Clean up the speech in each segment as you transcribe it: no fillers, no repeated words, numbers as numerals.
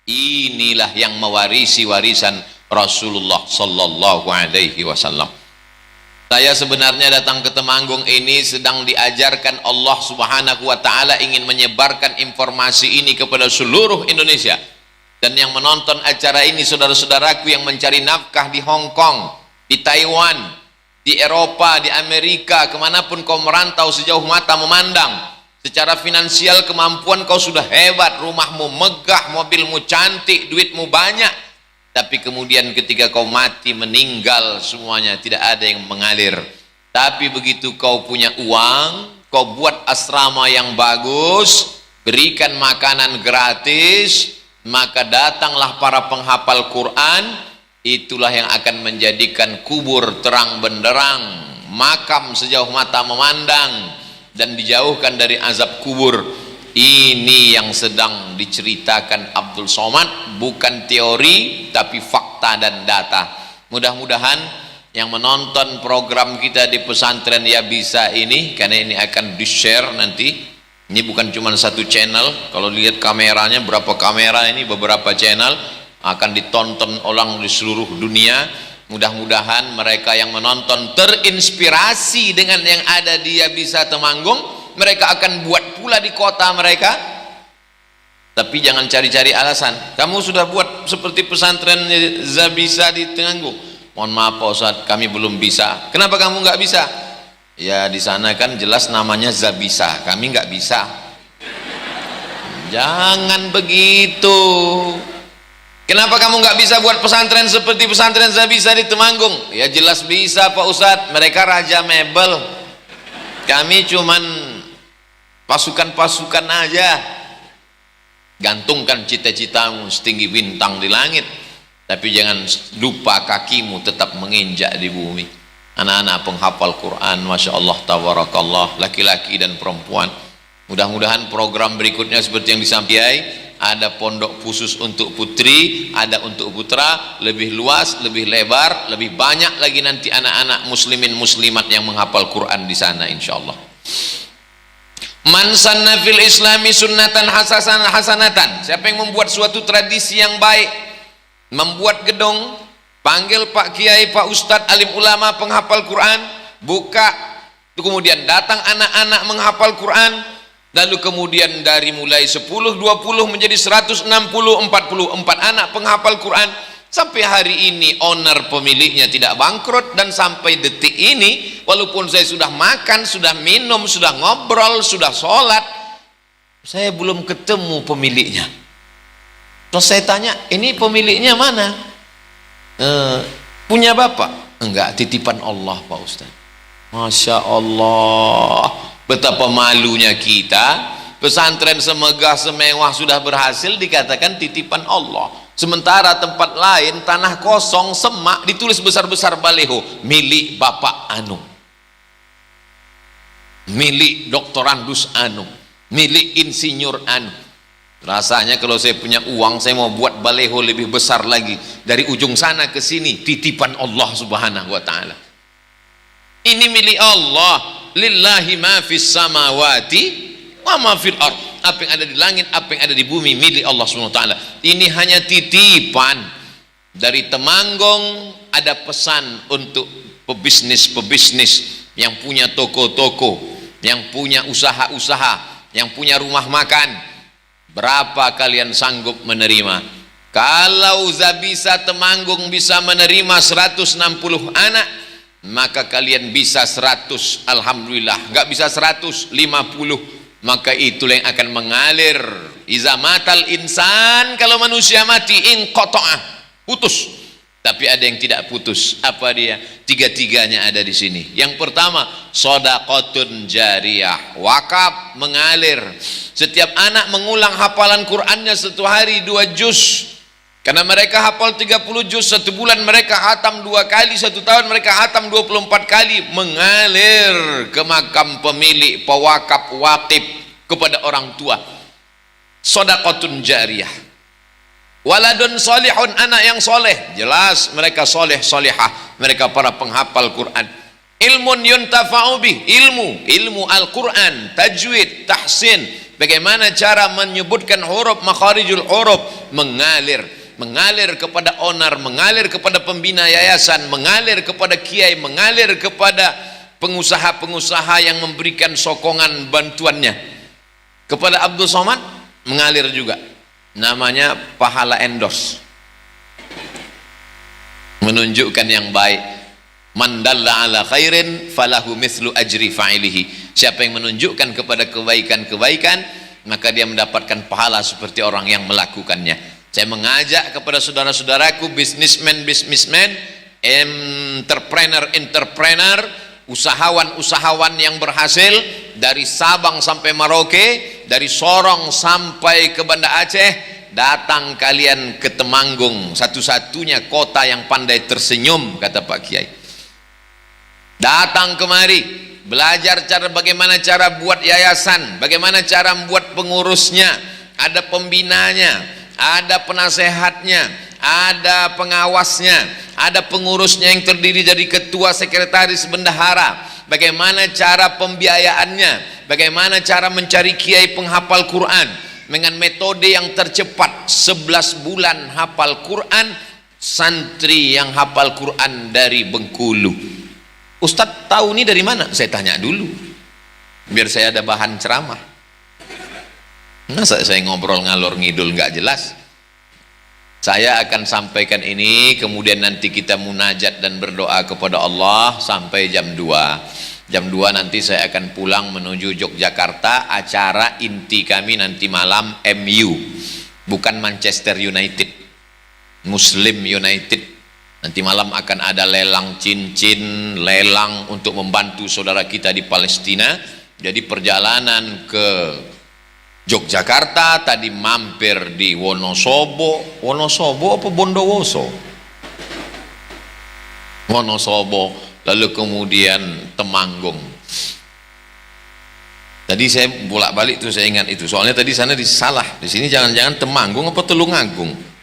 Inilah yang mewarisi warisan Rasulullah sallallahu alaihi wasallam. Saya sebenarnya datang ke Temanggung ini sedang diajarkan Allah Subhanahu wa taala, ingin menyebarkan informasi ini kepada seluruh Indonesia. Dan yang menonton acara ini saudara-saudaraku yang mencari nafkah di Hong Kong, di Taiwan, di Eropa, di Amerika, kemanapun kau merantau sejauh mata memandang. Secara finansial kemampuan kau sudah hebat, rumahmu megah, mobilmu cantik, duitmu banyak, tapi kemudian ketika kau mati, meninggal, semuanya tidak ada yang mengalir. Tapi begitu kau punya uang, kau buat asrama yang bagus, berikan makanan gratis, maka datanglah para penghafal Quran. Itulah yang akan menjadikan kubur terang benderang, makam sejauh mata memandang, dan dijauhkan dari azab kubur. Ini yang sedang diceritakan Abdul Somad, bukan teori tapi fakta dan data. Mudah-mudahan yang menonton program kita di pesantren Ya Bisa ini, karena ini akan di share nanti, ini bukan cuma satu channel, kalau lihat kameranya berapa kamera ini, beberapa channel, akan ditonton orang di seluruh dunia. Mudah-mudahan mereka yang menonton terinspirasi dengan yang ada di Ya Bisa Temanggung, mereka akan buat pula di kota mereka. Tapi jangan cari-cari alasan, kamu sudah buat seperti pesantren Zabisa di Temanggung. Mohon maaf Pak Ustadz, kami belum bisa. Kenapa kamu nggak bisa? Ya di sana kan jelas namanya Zabisa, kami nggak bisa. Jangan begitu. Kenapa kamu nggak bisa buat pesantren seperti pesantren Zabisa di Temanggung? Ya jelas bisa Pak Ustadz, mereka raja mebel, kami cuman pasukan-pasukan aja. Gantungkan cita-citamu setinggi bintang di langit, tapi jangan lupa kakimu tetap menginjak di bumi. Anak-anak penghafal Quran, Masya Allah, tabarakallah, laki-laki dan perempuan. Mudah-mudahan program berikutnya seperti yang disampaikan, ada pondok khusus untuk putri, ada untuk putra, lebih luas, lebih lebar, lebih banyak lagi nanti anak-anak muslimin muslimat yang menghafal Quran di sana insyaallah. Man sanna fil islami sunnatan hasanatan, siapa yang membuat suatu tradisi yang baik, membuat gedung, panggil Pak Kiai, Pak Ustadz, alim ulama, penghafal Quran, buka, kemudian datang anak-anak menghafal Quran, lalu kemudian dari mulai 10, 20 menjadi 160, 44 anak penghafal Quran, sampai hari ini owner pemiliknya tidak bangkrut. Dan sampai detik ini, walaupun saya sudah makan, sudah minum, sudah ngobrol, sudah sholat, saya belum ketemu pemiliknya. Terus saya tanya, ini pemiliknya mana? Punya bapak? Enggak, titipan Allah Pak Ustaz. Masya Allah, betapa malunya kita, pesantren semegah semewah sudah berhasil dikatakan titipan Allah, sementara tempat lain tanah kosong semak ditulis besar-besar baleho, milik Bapak Anu, milik Dr. Andus Anu, milik Insinyur Anu. Rasanya kalau saya punya uang, saya mau buat baleho lebih besar lagi, dari ujung sana ke sini, titipan Allah Subhanahu wa ta'ala. Ini milik Allah, lillahi ma fis samawati wa ma fil ard, apa yang ada di langit, apa yang ada di bumi, milik Allah Subhanahu wa ta'ala. Ini hanya titipan. Dari Temanggung ada pesan untuk pebisnis-pebisnis yang punya toko-toko, yang punya usaha-usaha, yang punya rumah makan. Berapa kalian sanggup menerima? Kalau Zabisa Temanggung bisa menerima 160 anak, maka kalian bisa 100, alhamdulillah. Nggak bisa 150, maka itulah yang akan mengalir. Iza matal insan, kalau manusia mati, inqata'ah, putus. Tapi ada yang tidak putus. Apa dia? Tiga-tiganya ada di sini. Yang pertama, shadaqatun jariyah, wakaf, mengalir. Setiap anak mengulang hafalan Qur'annya satu hari 2 juz. Karena mereka hafal 30 juz, satu bulan mereka hatam 2 kali, satu tahun mereka hatam 24 kali, mengalir ke makam pemilik, pewakaf, wakif, kepada orang tua. Shadaqatun jariyah. Waladun solihun, anak yang soleh, jelas mereka soleh solehah, mereka para penghafal Quran. Ilmun yuntafa'u bih, ilmu Al-Quran, tajwid, tahsin, bagaimana cara menyebutkan huruf, makharijul huruf, mengalir kepada onar, mengalir kepada pembina yayasan, mengalir kepada kiai, mengalir kepada pengusaha-pengusaha yang memberikan sokongan bantuannya. Kepada Abdul Somad mengalir juga, namanya pahala endorse, menunjukkan yang baik. Man dalla ala khairin falahu mithlu ajri fa'ilihi. Siapa yang menunjukkan kepada kebaikan-kebaikan, maka dia mendapatkan pahala seperti orang yang melakukannya. Saya mengajak kepada saudara-saudaraku, bisnismen, entrepreneur, usahawan yang berhasil, dari Sabang sampai Merauke, dari Sorong sampai ke Banda Aceh, datang kalian ke Temanggung, satu-satunya kota yang pandai tersenyum, kata Pak Kiai. Datang kemari, belajar bagaimana cara buat yayasan, bagaimana cara membuat pengurusnya, ada pembinanya, ada penasehatnya, ada pengawasnya, ada pengurusnya yang terdiri dari ketua, sekretaris, bendahara, bagaimana cara pembiayaannya, bagaimana cara mencari kiai penghafal Quran dengan metode yang tercepat, 11 bulan hafal Quran, santri yang hafal Quran dari Bengkulu. Ustadz tahu ini dari mana? Saya tanya dulu biar saya ada bahan ceramah. Masa saya ngobrol ngalor ngidul nggak jelas? Saya akan sampaikan ini, kemudian nanti kita munajat dan berdoa kepada Allah sampai jam 2. Jam 2 nanti saya akan pulang menuju Yogyakarta. Acara inti kami nanti malam MU, bukan Manchester United, Muslim United. Nanti malam akan ada lelang cincin, lelang untuk membantu saudara kita di Palestina. Jadi perjalanan ke Yogyakarta, tadi mampir di Wonosobo apa Bondowoso? Wonosobo, lalu kemudian Temanggung. Tadi saya bolak-balik tuh, saya ingat itu. Soalnya tadi sana disalah, di sini jangan-jangan Temanggung apa Tulungagung?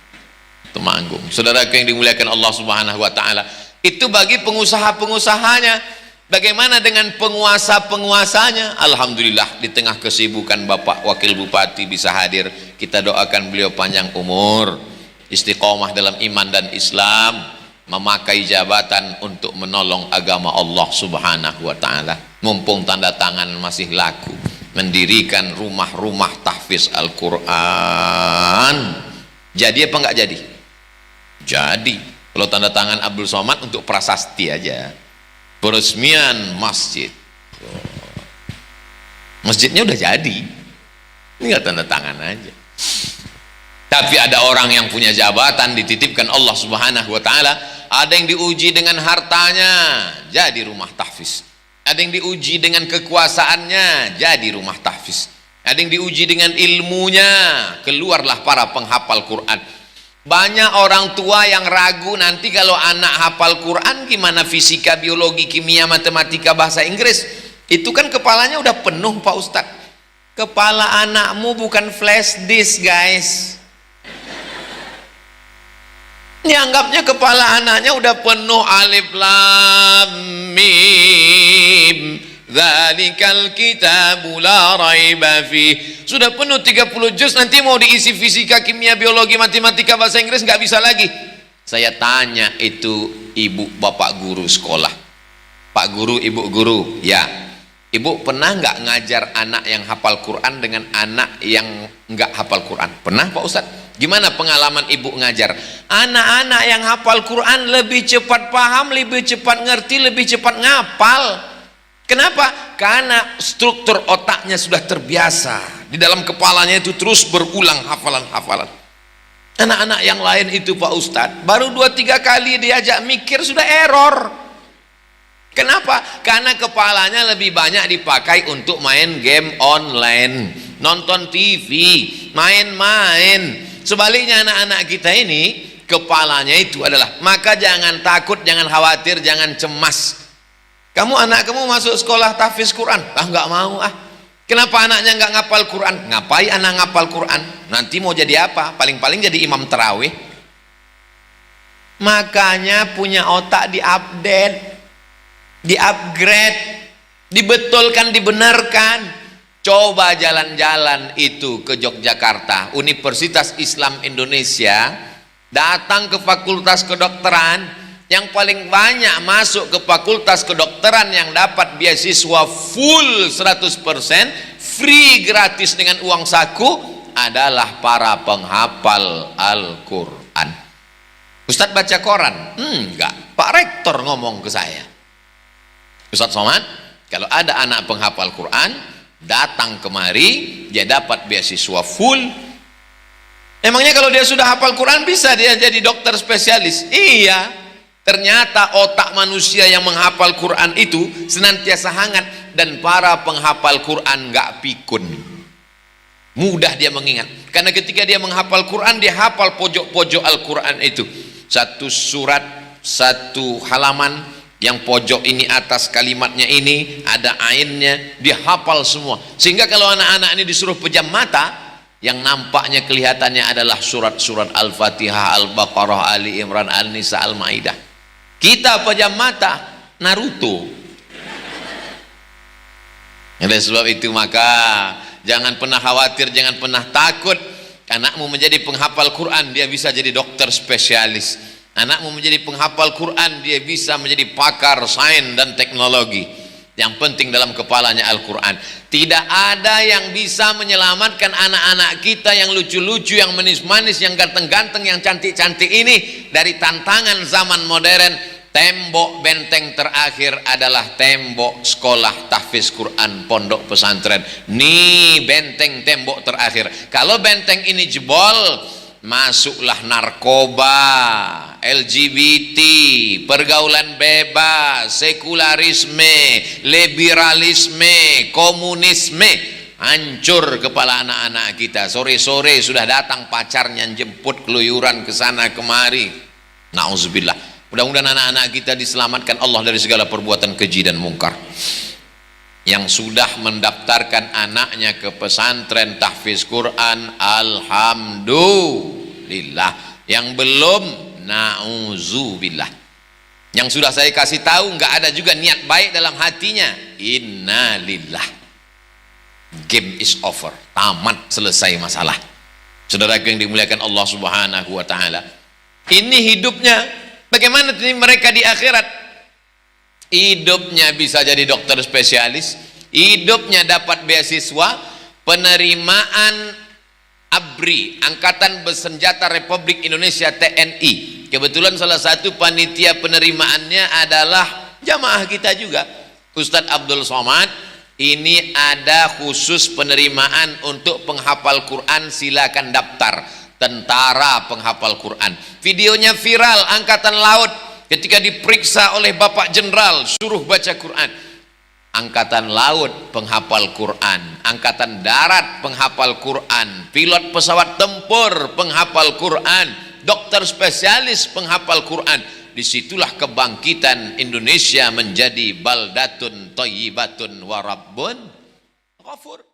Temanggung. Saudaraku yang dimuliakan Allah Subhanahu wa taala, itu bagi pengusaha-pengusahanya. Bagaimana dengan penguasa-penguasanya? Alhamdulillah, di tengah kesibukan Bapak Wakil Bupati bisa hadir. Kita doakan beliau panjang umur, istiqomah dalam iman dan Islam, memakai jabatan untuk menolong agama Allah Subhanahu wa taala. Mumpung tanda tangan masih laku, mendirikan rumah-rumah tahfiz Al-Qur'an. Jadi apa enggak jadi? Jadi. Kalau tanda tangan Abdul Somad untuk prasasti aja, peresmian masjid, masjidnya udah jadi, tinggal tanda tangan aja. Tapi ada orang yang punya jabatan dititipkan Allah Subhanahu wa taala, ada yang diuji dengan hartanya, jadi rumah tahfiz. Ada yang diuji dengan kekuasaannya, jadi rumah tahfiz. Ada yang diuji dengan ilmunya, keluarlah para penghafal Quran. Banyak orang tua yang ragu, nanti kalau anak hafal Quran gimana fisika, biologi, kimia, matematika, bahasa Inggris? Itu kan kepalanya udah penuh Pak Ustadz. Kepala anakmu bukan flash disk guys. Dianggapnya kepala anaknya udah penuh alif lam mim, dzalikal kitabu la raiba fi. Sudah penuh 30 juz, nanti mau diisi fisika, kimia, biologi, matematika, bahasa Inggris nggak bisa lagi. Saya tanya itu ibu bapak guru sekolah, Pak guru, ibu guru, ya, ibu pernah nggak ngajar anak yang hafal Quran dengan anak yang nggak hafal Quran? Pernah Pak Ustadz. Gimana pengalaman ibu ngajar? Anak-anak yang hafal Quran lebih cepat paham, lebih cepat ngerti, lebih cepat ngapal. Kenapa? Karena struktur otaknya sudah terbiasa. Di dalam kepalanya itu terus berulang hafalan-hafalan. Anak-anak yang lain itu Pak Ustadz, baru 2-3 kali diajak mikir sudah error. Kenapa? Karena kepalanya lebih banyak dipakai untuk main game online, nonton TV, main-main. Sebaliknya anak-anak kita ini, kepalanya itu adalah, maka jangan takut, jangan khawatir, jangan cemas. Anak kamu masuk sekolah tahfiz Quran? Nggak mau ah. Kenapa anaknya nggak ngapal Quran? Ngapain anak ngapal Quran? Nanti mau jadi apa? Paling-paling jadi imam tarawih. Makanya punya otak diupdate, diupgrade, dibetulkan, dibenarkan. Coba jalan-jalan itu ke Yogyakarta, Universitas Islam Indonesia, datang ke fakultas kedokteran, yang paling banyak masuk ke fakultas kedokteran yang dapat beasiswa full 100%, free gratis dengan uang saku, adalah para penghafal Al-Quran. Ustadz baca koran? Enggak, Pak Rektor ngomong ke saya, Ustadz Somad, kalau ada anak penghafal Quran datang kemari, dia dapat beasiswa full. Emangnya kalau dia sudah hafal Quran bisa dia jadi dokter spesialis? Iya, ternyata otak manusia yang menghafal Quran itu senantiasa hangat, dan para penghafal Quran nggak pikun, mudah dia mengingat, karena ketika dia menghafal Quran, dia hafal pojok-pojok Al-Quran itu, satu surat, satu halaman, yang pojok ini atas kalimatnya ini ada ainnya, dia hafal semua. Sehingga kalau anak-anak ini disuruh pejam mata, yang nampaknya kelihatannya adalah surat-surat Al-Fatihah, Al-Baqarah, Ali Imran, Al-Nisa, Al-Maidah. Kita pejam mata Naruto. Oleh sebab itu maka jangan pernah khawatir, jangan pernah takut. Anakmu menjadi penghafal Quran, dia bisa jadi dokter spesialis. Anakmu menjadi penghafal Quran, dia bisa menjadi pakar sains dan teknologi. Yang penting dalam kepalanya Al-Quran. Tidak ada yang bisa menyelamatkan anak-anak kita yang lucu-lucu, yang manis-manis, yang ganteng-ganteng, yang cantik-cantik ini dari tantangan zaman modern. Tembok benteng terakhir adalah tembok sekolah tahfiz Quran pondok pesantren. Nih benteng tembok terakhir. Kalau benteng ini jebol, masuklah narkoba, LGBT, pergaulan bebas, sekularisme, liberalisme, komunisme. Hancur kepala anak-anak kita. Sore-sore sudah datang pacarnya jemput keluyuran ke sana kemari. Nauzubillah. Mudah-mudahan anak-anak kita diselamatkan Allah dari segala perbuatan keji dan mungkar. Yang sudah mendaftarkan anaknya ke pesantren tahfiz Quran, alhamdulillah. Yang belum, nauzubillah. Yang sudah saya kasih tahu nggak ada juga niat baik dalam hatinya, innalillah. Game is over, tamat, selesai masalah. Saudaraku yang dimuliakan Allah Subhanahu wa taala, ini hidupnya bagaimana ini mereka di akhirat? Hidupnya bisa jadi dokter spesialis, hidupnya dapat beasiswa, penerimaan ABRI, Angkatan Bersenjata Republik Indonesia TNI. Kebetulan salah satu panitia penerimaannya adalah jamaah kita juga, Ustadz Abdul Somad. Ini ada khusus penerimaan untuk penghafal Quran, silakan daftar. Tentara penghafal Quran. Videonya viral, Angkatan Laut ketika diperiksa oleh Bapak Jenderal, suruh baca Quran. Angkatan Laut penghafal Quran, Angkatan Darat penghafal Quran, pilot pesawat tempur penghafal Quran, dokter spesialis penghafal Quran. Disitulah kebangkitan Indonesia menjadi baldatun thayyibatun wa rabbun ghafur.